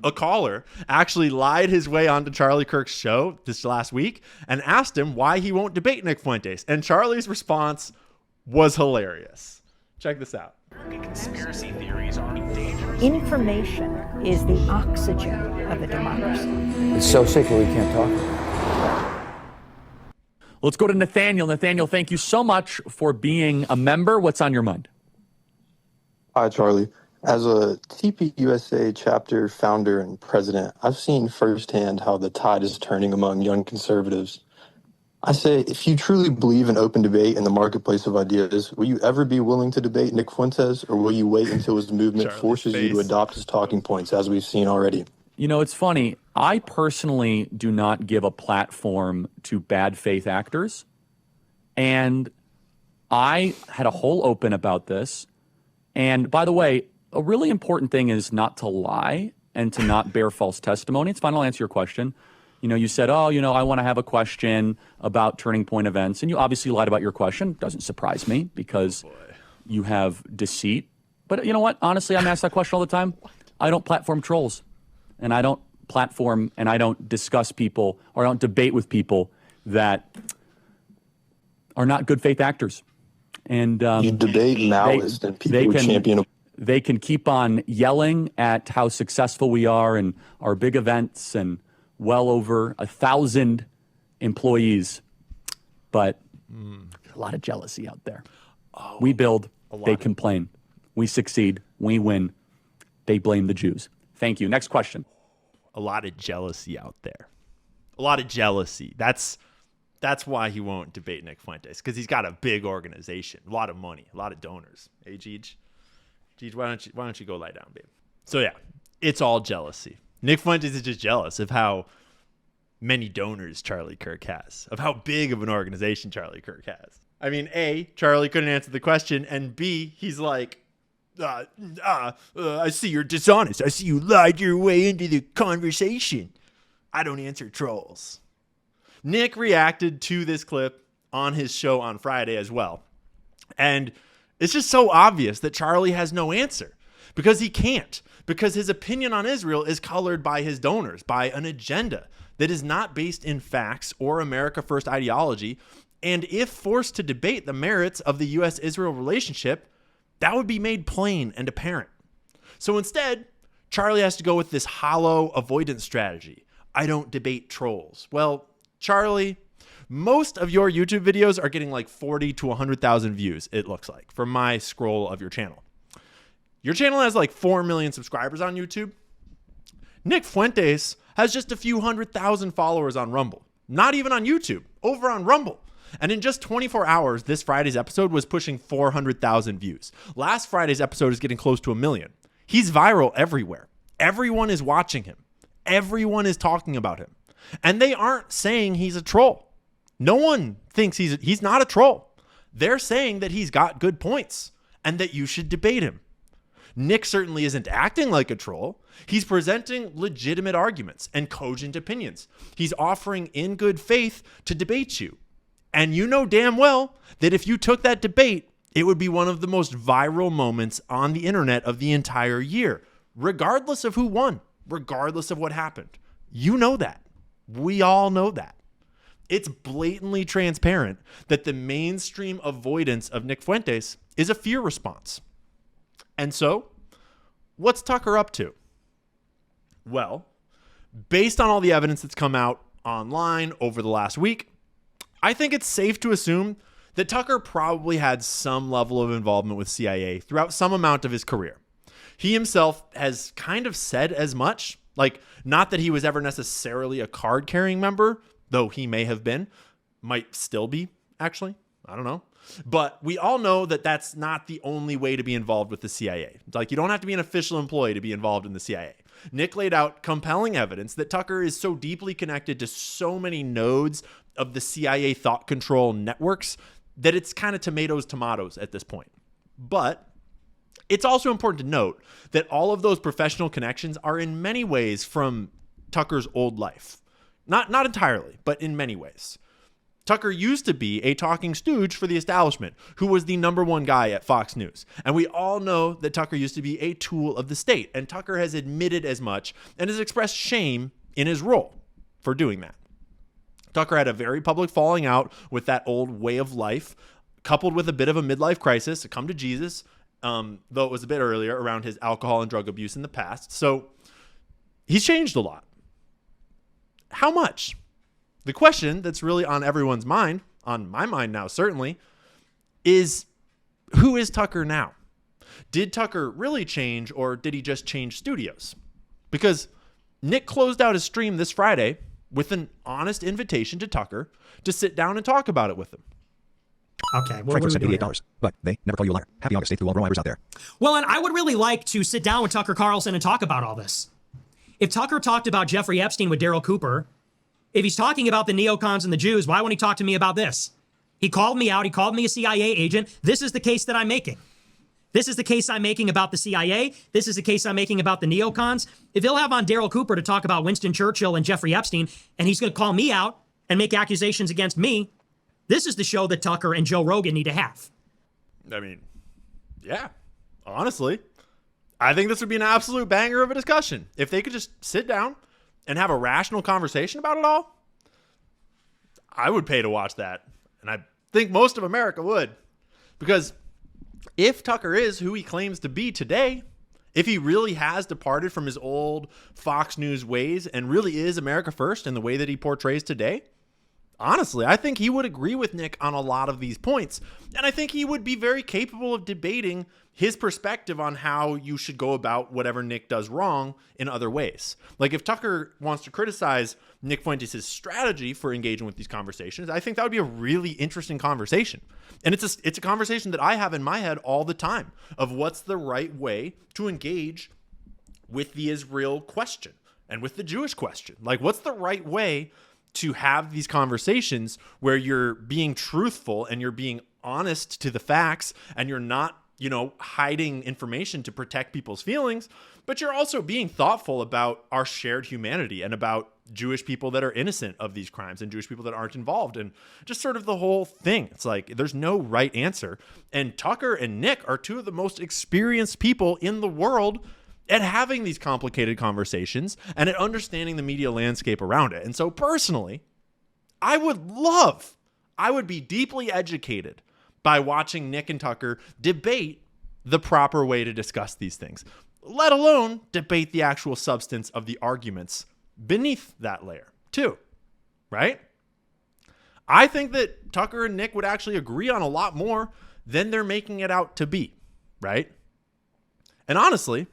a caller actually lied his way onto Charlie Kirk's show this last week and asked him why he won't debate Nick Fuentes. And Charlie's response was hilarious. Check this out. Conspiracy theories are dangerous. Information is the oxygen of a democracy. It's so sick that we can't talk about it. Let's go to Nathaniel. Nathaniel, thank you so much for being a member. What's on your mind? Hi, Charlie. As a TPUSA chapter founder and president, I've seen firsthand how the tide is turning among young conservatives. I say, if you truly believe in open debate in the marketplace of ideas, will you ever be willing to debate Nick Fuentes, or will you wait until his movement forces you to adopt his talking points, as we've seen already? You know, it's funny. I personally do not give a platform to bad faith actors. And I had a whole open about this. And by the way, a really important thing is not to lie and to not bear false testimony. It's fine. I'll answer your question. You know, you said, oh, you know, I want to have a question about Turning Point events. And you obviously lied about your question. Doesn't surprise me because you have deceit. But you know what? Honestly, I'm asked that question all the time. I don't platform trolls. And I don't platform and I don't discuss people or I don't debate with people that are not good faith actors. And you debate Maoists and people who champion. They can keep on yelling at how successful we are and our big events and well over 1,000 employees. But a lot of jealousy out there. We build, they complain. We succeed, we win. They blame the Jews. Thank you. Next question. A lot of jealousy out there. A lot of jealousy. That's why he won't debate Nick Fuentes, because he's got a big organization, a lot of money, a lot of donors. Hey, Jeej, why don't you go lie down, babe? So yeah, it's all jealousy. Nick Fuentes is just jealous of how many donors Charlie Kirk has, of how big of an organization Charlie Kirk has. I mean, A, Charlie couldn't answer the question, and B, he's like, I see you're dishonest. I see you lied your way into the conversation. I don't answer trolls. Nick reacted to this clip on his show on Friday as well. And it's just so obvious that Charlie has no answer because he can't, because his opinion on Israel is colored by his donors, by an agenda that is not based in facts or America First ideology. And if forced to debate the merits of the U.S.-Israel relationship, that would be made plain and apparent. So instead, Charlie has to go with this hollow avoidance strategy. I don't debate trolls. Well, Charlie, most of your YouTube videos are getting like 40 to 100,000 views, it looks like, from my scroll of your channel. Your channel has like 4 million subscribers on YouTube. Nick Fuentes has just a few 100,000 followers on Rumble. Not even on YouTube, over on Rumble. And in just 24 hours, this Friday's episode was pushing 400,000 views. Last Friday's episode is getting close to 1 million. He's viral everywhere. Everyone is watching him. Everyone is talking about him. And they aren't saying he's a troll. No one thinks he's not a troll. They're saying that he's got good points and that you should debate him. Nick certainly isn't acting like a troll. He's presenting legitimate arguments and cogent opinions. He's offering in good faith to debate you. And you know damn well that if you took that debate, it would be one of the most viral moments on the internet of the entire year, regardless of who won, regardless of what happened. You know that. We all know that. It's blatantly transparent that the mainstream avoidance of Nick Fuentes is a fear response. And so, what's Tucker up to? Well, based on all the evidence that's come out online over the last week, I think it's safe to assume that Tucker probably had some level of involvement with CIA throughout some amount of his career. He himself has kind of said as much, like not that he was ever necessarily a card-carrying member, though he may have been, might still be, actually. I don't know. But we all know that that's not the only way to be involved with the CIA. Like, you don't have to be an official employee to be involved in the CIA. Nick laid out compelling evidence that Tucker is so deeply connected to so many nodes of the CIA thought control networks that it's kind of tomatoes at this point. But it's also important to note that all of those professional connections are in many ways from Tucker's old life. Not entirely, but in many ways. Tucker used to be a talking stooge for the establishment who was the number one guy at Fox News. And we all know that Tucker used to be a tool of the state. And Tucker has admitted as much and has expressed shame in his role for doing that. Tucker had a very public falling out with that old way of life, coupled with a bit of a midlife crisis, a come to Jesus, though it was a bit earlier, around his alcohol and drug abuse in the past. So he's changed a lot. How much? The question that's really on everyone's mind, on my mind now certainly, is who is Tucker now? Did Tucker really change, or did he just change studios? Because Nick closed out his stream this Friday with an honest invitation to Tucker to sit down and talk about it with him. Okay, well, Frankfurt said $88, but they never call you a liar. Happy August 8th to all Romivers out there. Well, and I would really like to sit down with Tucker Carlson and talk about all this. If Tucker talked about Jeffrey Epstein with Daryl Cooper, if he's talking about the neocons and the Jews, why won't he talk to me about this? He called me out. He called me a CIA agent. This is the case that I'm making. This is the case I'm making about the CIA. This is the case I'm making about the neocons. If he'll have on Daryl Cooper to talk about Winston Churchill and Jeffrey Epstein, and he's going to call me out and make accusations against me, this is the show that Tucker and Joe Rogan need to have. I mean, yeah, honestly, I think this would be an absolute banger of a discussion. If they could just sit down and have a rational conversation about it all, I would pay to watch that. And I think most of America would. Because if Tucker is who he claims to be today, if he really has departed from his old Fox News ways and really is America first in the way that he portrays today, honestly, I think he would agree with Nick on a lot of these points. And I think he would be very capable of debating his perspective on how you should go about whatever Nick does wrong in other ways. Like if Tucker wants to criticize Nick Fuentes' strategy for engaging with these conversations, I think that would be a really interesting conversation. And it's a conversation that I have in my head all the time of what's the right way to engage with the Israel question and with the Jewish question. Like what's the right way to have these conversations where you're being truthful and you're being honest to the facts and you're not, hiding information to protect people's feelings, but you're also being thoughtful about our shared humanity and about Jewish people that are innocent of these crimes and Jewish people that aren't involved and just sort of the whole thing. It's like there's no right answer. And Tucker and Nick are two of the most experienced people in the world at having these complicated conversations and at understanding the media landscape around it. And so personally, I would be deeply educated by watching Nick and Tucker debate the proper way to discuss these things, let alone debate the actual substance of the arguments beneath that layer too, right? I think that Tucker and Nick would actually agree on a lot more than they're making it out to be, right? And honestly,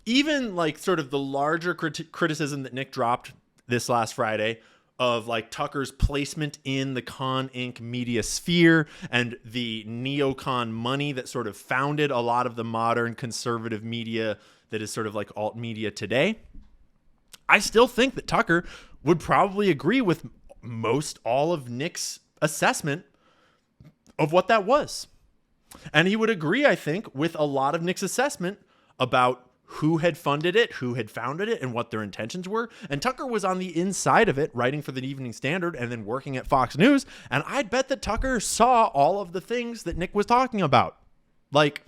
even like sort of the larger criticism that Nick dropped this last Friday of like Tucker's placement in the Con Inc. media sphere and the neocon money that sort of founded a lot of the modern conservative media that is sort of like alt media today, I still think that Tucker would probably agree with most all of Nick's assessment of what that was. And he would agree, I think, with a lot of Nick's assessment about who had funded it, who had founded it, and what their intentions were. And Tucker was on the inside of it, writing for the Evening Standard and then working at Fox News. And I'd bet that Tucker saw all of the things that Nick was talking about. Like,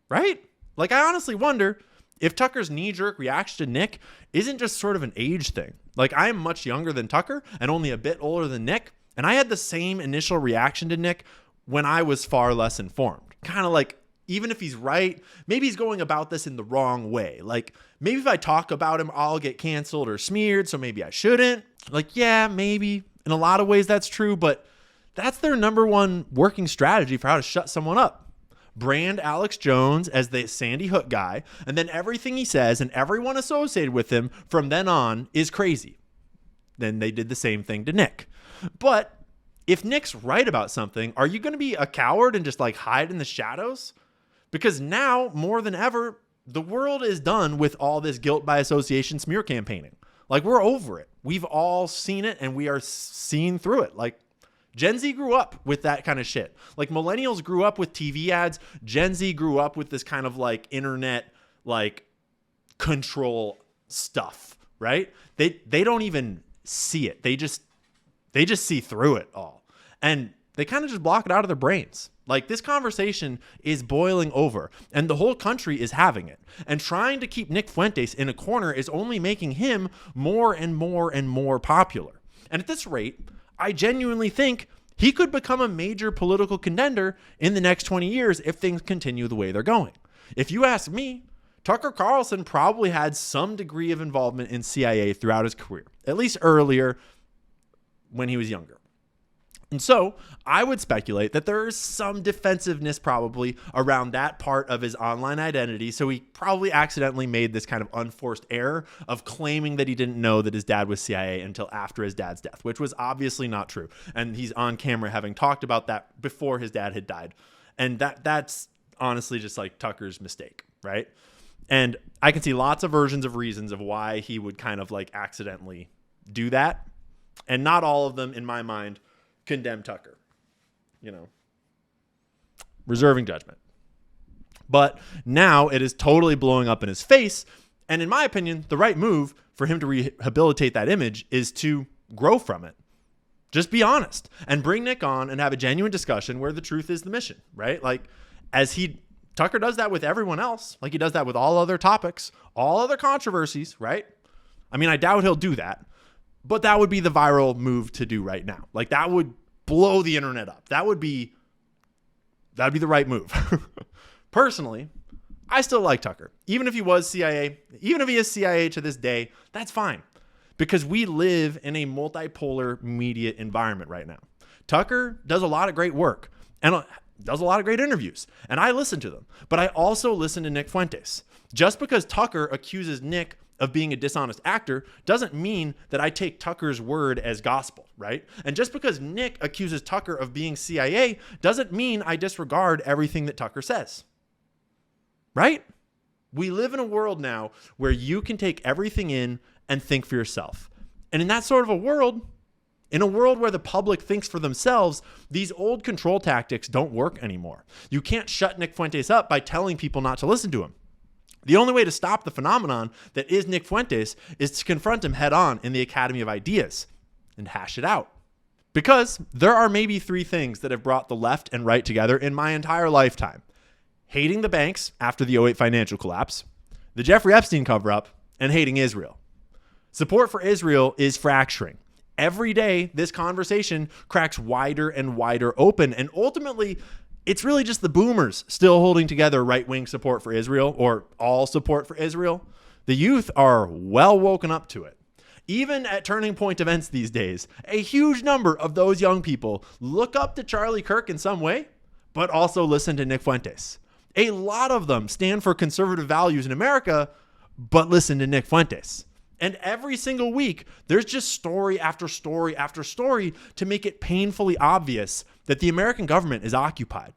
right? Like, I honestly wonder if Tucker's knee-jerk reaction to Nick isn't just sort of an age thing. Like, I am much younger than Tucker and only a bit older than Nick. And I had the same initial reaction to Nick when I was far less informed. Kind of like, even if he's right, maybe he's going about this in the wrong way. Like, maybe if I talk about him, I'll get canceled or smeared, so maybe I shouldn't. Like, yeah, maybe. In a lot of ways, that's true, but that's their number one working strategy for how to shut someone up. Brand Alex Jones as the Sandy Hook guy, and then everything he says and everyone associated with him from then on is crazy. Then they did the same thing to Nick. But if Nick's right about something, are you going to be a coward and just like hide in the shadows? Because now, more than ever, the world is done with all this guilt by association smear campaigning. Like, we're over it. We've all seen it, and we are seeing through it. Like, Gen Z grew up with that kind of shit. Like, millennials grew up with TV ads. Gen Z grew up with this kind of, like, internet, like, control stuff, right? They don't even see it. They just They just see through it all. And they kind of just block it out of their brains. Like, this conversation is boiling over and the whole country is having it. And trying to keep Nick Fuentes in a corner is only making him more and more and more popular. And at this rate, I genuinely think he could become a major political contender in the next 20 years if things continue the way they're going. If you ask me, Tucker Carlson probably had some degree of involvement in CIA throughout his career, at least earlier when he was younger. And so I would speculate that there is some defensiveness probably around that part of his online identity. So he probably accidentally made this kind of unforced error of claiming that he didn't know that his dad was CIA until after his dad's death, which was obviously not true. And he's on camera having talked about that before his dad had died. And that's honestly just like Tucker's mistake, right? And I can see lots of versions of reasons of why he would kind of like accidentally do that. And not all of them, in my mind, condemn Tucker, reserving judgment. But now it is totally blowing up in his face. And in my opinion, the right move for him to rehabilitate that image is to grow from it. Just be honest and bring Nick on and have a genuine discussion where the truth is the mission, right? Like, Tucker does that with everyone else. Like, he does that with all other topics, all other controversies, right? I mean, I doubt he'll do that. But that would be the viral move to do right now. Like, that would blow the internet up. That'd be the right move. Personally, I still like Tucker. Even if he was CIA, even if he is CIA to this day, that's fine. Because we live in a multipolar media environment right now. Tucker does a lot of great work and does a lot of great interviews. And I listen to them. But I also listen to Nick Fuentes. Just because Tucker accuses Nick of being a dishonest actor doesn't mean that I take Tucker's word as gospel, right? And just because Nick accuses Tucker of being CIA doesn't mean I disregard everything that Tucker says, right? We live in a world now where you can take everything in and think for yourself. And in that sort of a world, in a world where the public thinks for themselves, these old control tactics don't work anymore. You can't shut Nick Fuentes up by telling people not to listen to him. The only way to stop the phenomenon that is Nick Fuentes is to confront him head on in the Academy of Ideas and hash it out. Because there are maybe 3 things that have brought the left and right together in my entire lifetime. Hating the banks after the 2008 financial collapse, the Jeffrey Epstein cover-up, and hating Israel. Support for Israel is fracturing. Every day, this conversation cracks wider and wider open, and ultimately, it's really just the boomers still holding together right-wing support for Israel, or all support for Israel. The youth are well woken up to it. Even at turning point events these days, a huge number of those young people look up to Charlie Kirk in some way, but also listen to Nick Fuentes. A lot of them stand for conservative values in America, but listen to Nick Fuentes. And every single week, there's just story after story after story to make it painfully obvious that the American government is occupied.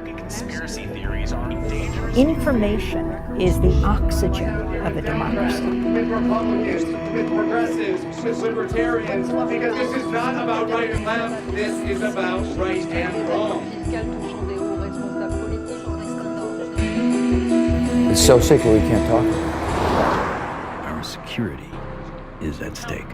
Conspiracy theories are dangerous. Information is the oxygen of a democracy. With Republicans, with progressives, with libertarians, because this is not about right and left, this is about right and wrong. It's so sacred we can't talk about it. Our security is at stake.